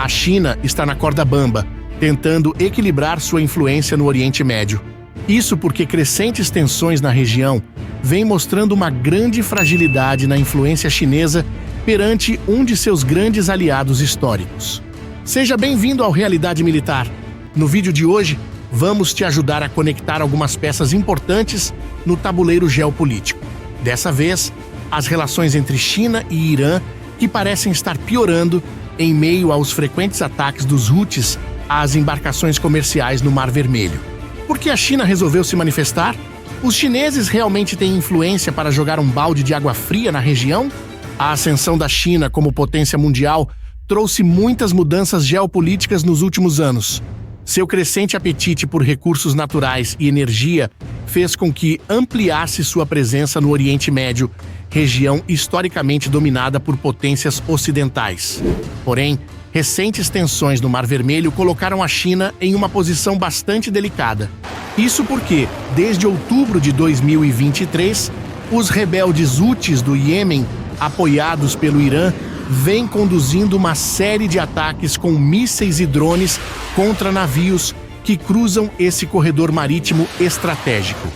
A China está na corda bamba, tentando equilibrar sua influência no Oriente Médio. Isso porque crescentes tensões na região vêm mostrando uma grande fragilidade na influência chinesa perante um de seus grandes aliados históricos. Seja bem-vindo ao Realidade Militar. No vídeo de hoje, vamos te ajudar a conectar algumas peças importantes no tabuleiro geopolítico. Dessa vez, as relações entre China e Irã, que parecem estar piorando em meio aos frequentes ataques dos Houthis às embarcações comerciais no Mar Vermelho. Por que a China resolveu se manifestar? Os chineses realmente têm influência para jogar um balde de água fria na região? A ascensão da China como potência mundial trouxe muitas mudanças geopolíticas nos últimos anos. Seu crescente apetite por recursos naturais e energia fez com que ampliasse sua presença no Oriente Médio, região historicamente dominada por potências ocidentais. Porém, recentes tensões no Mar Vermelho colocaram a China em uma posição bastante delicada. Isso porque, desde outubro de 2023, os rebeldes Houthis do Iêmen, apoiados pelo Irã, vêm conduzindo uma série de ataques com mísseis e drones contra navios que cruzam esse corredor marítimo estratégico.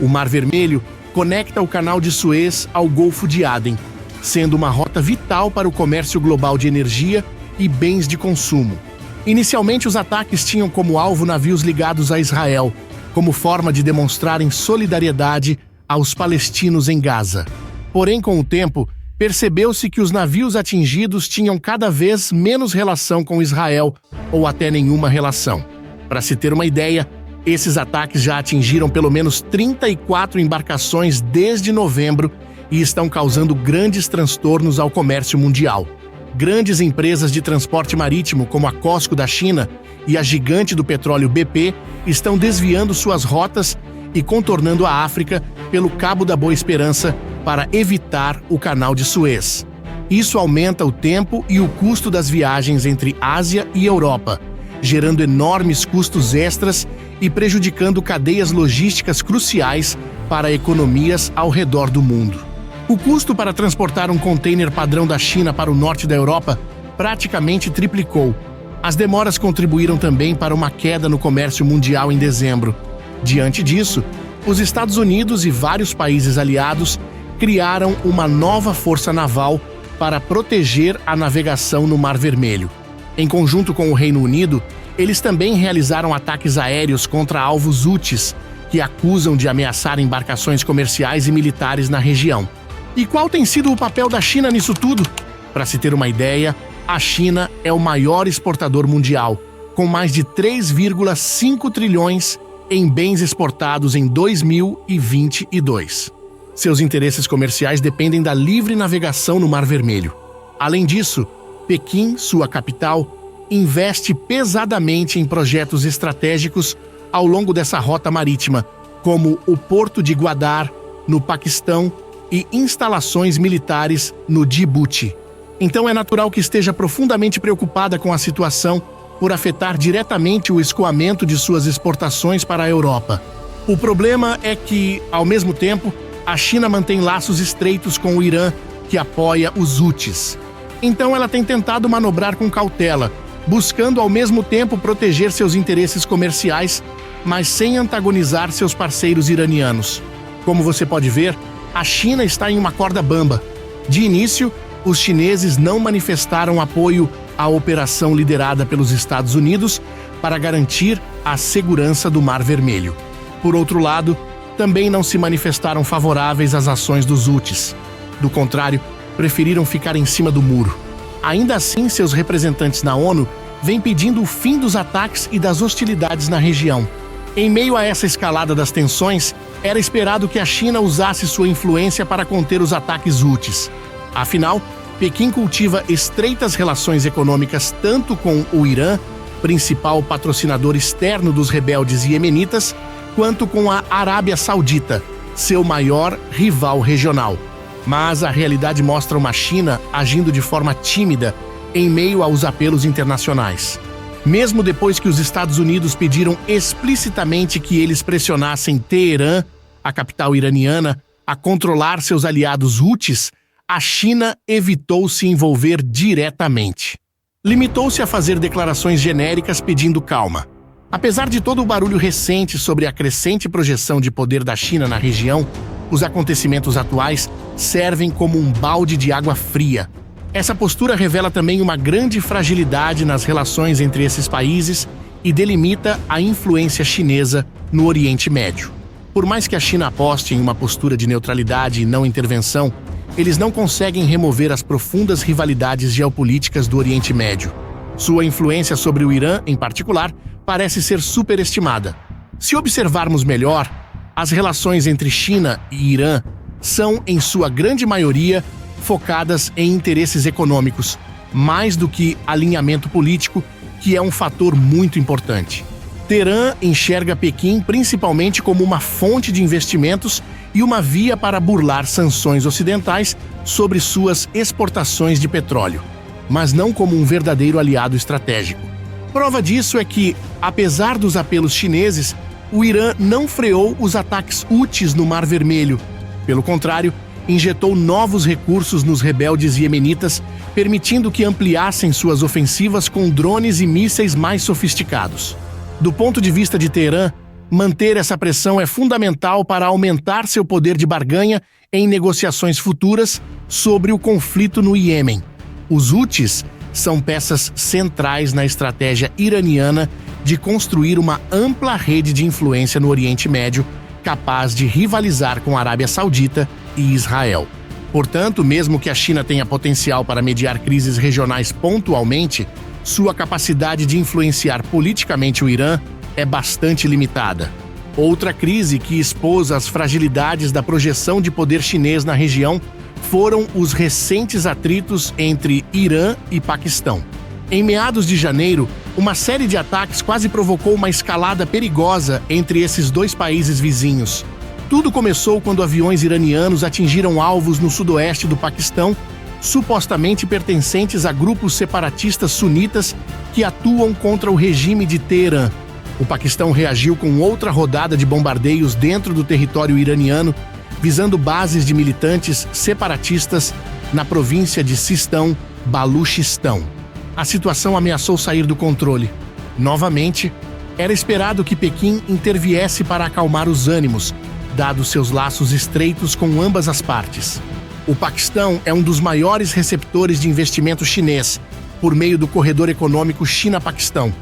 O Mar Vermelho conecta o Canal de Suez ao Golfo de Aden, sendo uma rota vital para o comércio global de energia e bens de consumo. Inicialmente, os ataques tinham como alvo navios ligados a Israel, como forma de demonstrarem solidariedade aos palestinos em Gaza. Porém, com o tempo, percebeu-se que os navios atingidos tinham cada vez menos relação com Israel, ou até nenhuma relação. Para se ter uma ideia, esses ataques já atingiram pelo menos 34 embarcações desde novembro e estão causando grandes transtornos ao comércio mundial. Grandes empresas de transporte marítimo, como a COSCO da China e a gigante do petróleo BP, estão desviando suas rotas e contornando a África pelo Cabo da Boa Esperança para evitar o Canal de Suez. Isso aumenta o tempo e o custo das viagens entre Ásia e Europa, gerando enormes custos extras e prejudicando cadeias logísticas cruciais para economias ao redor do mundo. O custo para transportar um container padrão da China para o norte da Europa praticamente triplicou. As demoras contribuíram também para uma queda no comércio mundial em dezembro. Diante disso, os Estados Unidos e vários países aliados criaram uma nova força naval para proteger a navegação no Mar Vermelho. Em conjunto com o Reino Unido, eles também realizaram ataques aéreos contra alvos Houthis, que acusam de ameaçar embarcações comerciais e militares na região. E qual tem sido o papel da China nisso tudo? Para se ter uma ideia, a China é o maior exportador mundial, com mais de 3,5 trilhões em bens exportados em 2022. Seus interesses comerciais dependem da livre navegação no Mar Vermelho. Além disso, Pequim, sua capital, investe pesadamente em projetos estratégicos ao longo dessa rota marítima, como o Porto de Gwadar, no Paquistão, e instalações militares no Djibouti. Então é natural que esteja profundamente preocupada com a situação por afetar diretamente o escoamento de suas exportações para a Europa. O problema é que, ao mesmo tempo, a China mantém laços estreitos com o Irã, que apoia os Houthis. Então ela tem tentado manobrar com cautela, buscando ao mesmo tempo proteger seus interesses comerciais, mas sem antagonizar seus parceiros iranianos. Como você pode ver, a China está em uma corda bamba. De início, os chineses não manifestaram apoio à operação liderada pelos Estados Unidos para garantir a segurança do Mar Vermelho. Por outro lado, também não se manifestaram favoráveis às ações dos Houthis. Do contrário, preferiram ficar em cima do muro. Ainda assim, seus representantes na ONU vêm pedindo o fim dos ataques e das hostilidades na região. Em meio a essa escalada das tensões, era esperado que a China usasse sua influência para conter os ataques Houthis. Afinal, Pequim cultiva estreitas relações econômicas tanto com o Irã, principal patrocinador externo dos rebeldes iemenitas, quanto com a Arábia Saudita, seu maior rival regional. Mas a realidade mostra uma China agindo de forma tímida em meio aos apelos internacionais. Mesmo depois que os Estados Unidos pediram explicitamente que eles pressionassem Teherã, a capital iraniana, a controlar seus aliados Houthis, a China evitou se envolver diretamente. limitou-se a fazer declarações genéricas pedindo calma. Apesar de todo o barulho recente sobre a crescente projeção de poder da China na região, os acontecimentos atuais servem como um balde de água fria. Essa postura revela também uma grande fragilidade nas relações entre esses países e delimita a influência chinesa no Oriente Médio. Por mais que a China aposte em uma postura de neutralidade e não intervenção, eles não conseguem remover as profundas rivalidades geopolíticas do Oriente Médio. Sua influência sobre o Irã, em particular, parece ser superestimada. Se observarmos melhor, as relações entre China e Irã são, em sua grande maioria, focadas em interesses econômicos, mais do que alinhamento político, que é um fator muito importante. Teherã enxerga Pequim principalmente como uma fonte de investimentos e uma via para burlar sanções ocidentais sobre suas exportações de petróleo, mas não como um verdadeiro aliado estratégico. Prova disso é que, apesar dos apelos chineses, o Irã não freou os ataques Houthis no Mar Vermelho. Pelo contrário, injetou novos recursos nos rebeldes iemenitas, permitindo que ampliassem suas ofensivas com drones e mísseis mais sofisticados. Do ponto de vista de Teherã, manter essa pressão é fundamental para aumentar seu poder de barganha em negociações futuras sobre o conflito no Iêmen. Os Houthis são peças centrais na estratégia iraniana de construir uma ampla rede de influência no Oriente Médio, capaz de rivalizar com a Arábia Saudita e Israel. Portanto, mesmo que a China tenha potencial para mediar crises regionais pontualmente, sua capacidade de influenciar politicamente o Irã é bastante limitada. Outra crise que expôs as fragilidades da projeção de poder chinês na região foram os recentes atritos entre Irã e Paquistão. Em meados de janeiro, uma série de ataques quase provocou uma escalada perigosa entre esses dois países vizinhos. Tudo começou quando aviões iranianos atingiram alvos no sudoeste do Paquistão, supostamente pertencentes a grupos separatistas sunitas que atuam contra o regime de Teherã. O Paquistão reagiu com outra rodada de bombardeios dentro do território iraniano, visando bases de militantes separatistas na província de Sistão, Baluchistão. A situação ameaçou sair do controle. Novamente, era esperado que Pequim interviesse para acalmar os ânimos, dados seus laços estreitos com ambas as partes. O Paquistão é um dos maiores receptores de investimento chinês, por meio do corredor econômico China-Paquistão.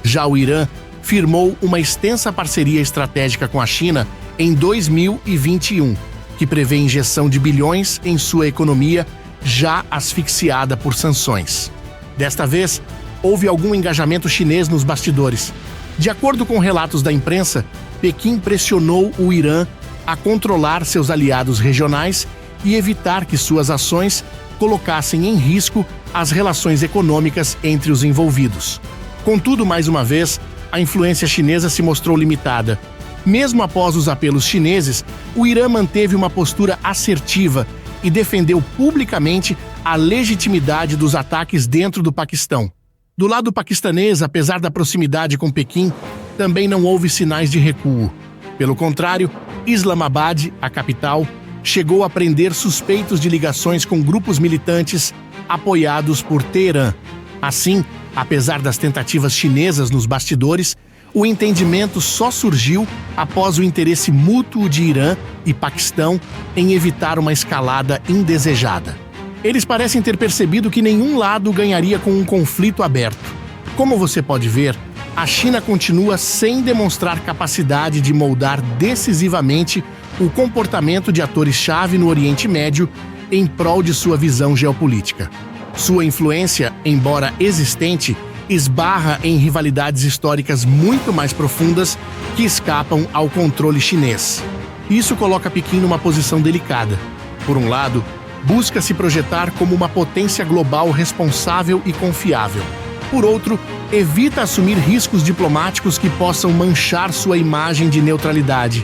Já o Irã firmou uma extensa parceria estratégica com a China em 2021, que prevê injeção de bilhões em sua economia já asfixiada por sanções. Desta vez, houve algum engajamento chinês nos bastidores. De acordo com relatos da imprensa, Pequim pressionou o Irã a controlar seus aliados regionais e evitar que suas ações colocassem em risco as relações econômicas entre os envolvidos. Contudo, mais uma vez, a influência chinesa se mostrou limitada. Mesmo após os apelos chineses, o Irã manteve uma postura assertiva e defendeu publicamente a legitimidade dos ataques dentro do Paquistão. Do lado paquistanês, apesar da proximidade com Pequim, também não houve sinais de recuo. Pelo contrário, Islamabad, a capital, chegou a prender suspeitos de ligações com grupos militantes apoiados por Teherã. Assim, apesar das tentativas chinesas nos bastidores, o entendimento só surgiu após o interesse mútuo de Irã e Paquistão em evitar uma escalada indesejada. Eles parecem ter percebido que nenhum lado ganharia com um conflito aberto. Como você pode ver, a China continua sem demonstrar capacidade de moldar decisivamente o comportamento de atores-chave no Oriente Médio em prol de sua visão geopolítica. Sua influência, embora existente, esbarra em rivalidades históricas muito mais profundas que escapam ao controle chinês. Isso coloca Pequim numa posição delicada. Por um lado, busca se projetar como uma potência global responsável e confiável. Por outro, evita assumir riscos diplomáticos que possam manchar sua imagem de neutralidade.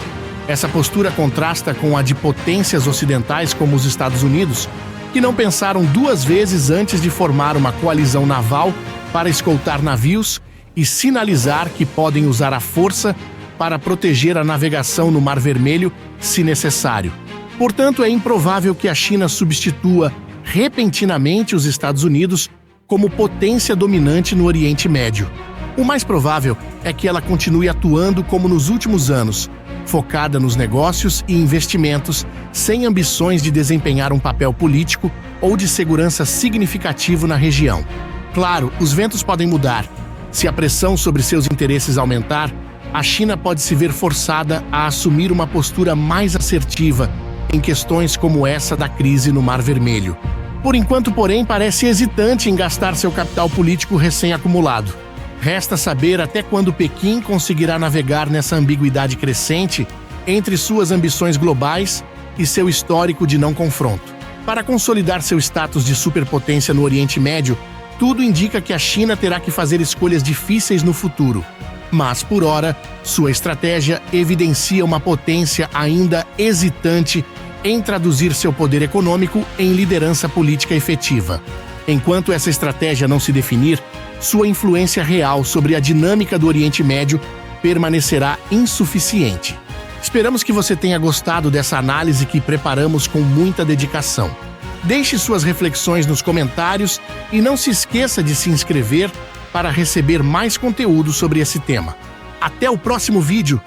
Essa postura contrasta com a de potências ocidentais como os Estados Unidos, que não pensaram duas vezes antes de formar uma coalizão naval para escoltar navios e sinalizar que podem usar a força para proteger a navegação no Mar Vermelho, se necessário. Portanto, é improvável que a China substitua repentinamente os Estados Unidos como potência dominante no Oriente Médio. O mais provável é que ela continue atuando como nos últimos anos, focada nos negócios e investimentos, sem ambições de desempenhar um papel político ou de segurança significativo na região. Claro, os ventos podem mudar. Se a pressão sobre seus interesses aumentar, a China pode se ver forçada a assumir uma postura mais assertiva em questões como essa da crise no Mar Vermelho. Por enquanto, porém, parece hesitante em gastar seu capital político recém-acumulado. Resta saber até quando Pequim conseguirá navegar nessa ambiguidade crescente entre suas ambições globais e seu histórico de não confronto. Para consolidar seu status de superpotência no Oriente Médio, tudo indica que a China terá que fazer escolhas difíceis no futuro. Mas, por ora, sua estratégia evidencia uma potência ainda hesitante em traduzir seu poder econômico em liderança política efetiva. Enquanto essa estratégia não se definir, sua influência real sobre a dinâmica do Oriente Médio permanecerá insuficiente. Esperamos que você tenha gostado dessa análise que preparamos com muita dedicação. Deixe suas reflexões nos comentários e não se esqueça de se inscrever para receber mais conteúdo sobre esse tema. Até o próximo vídeo!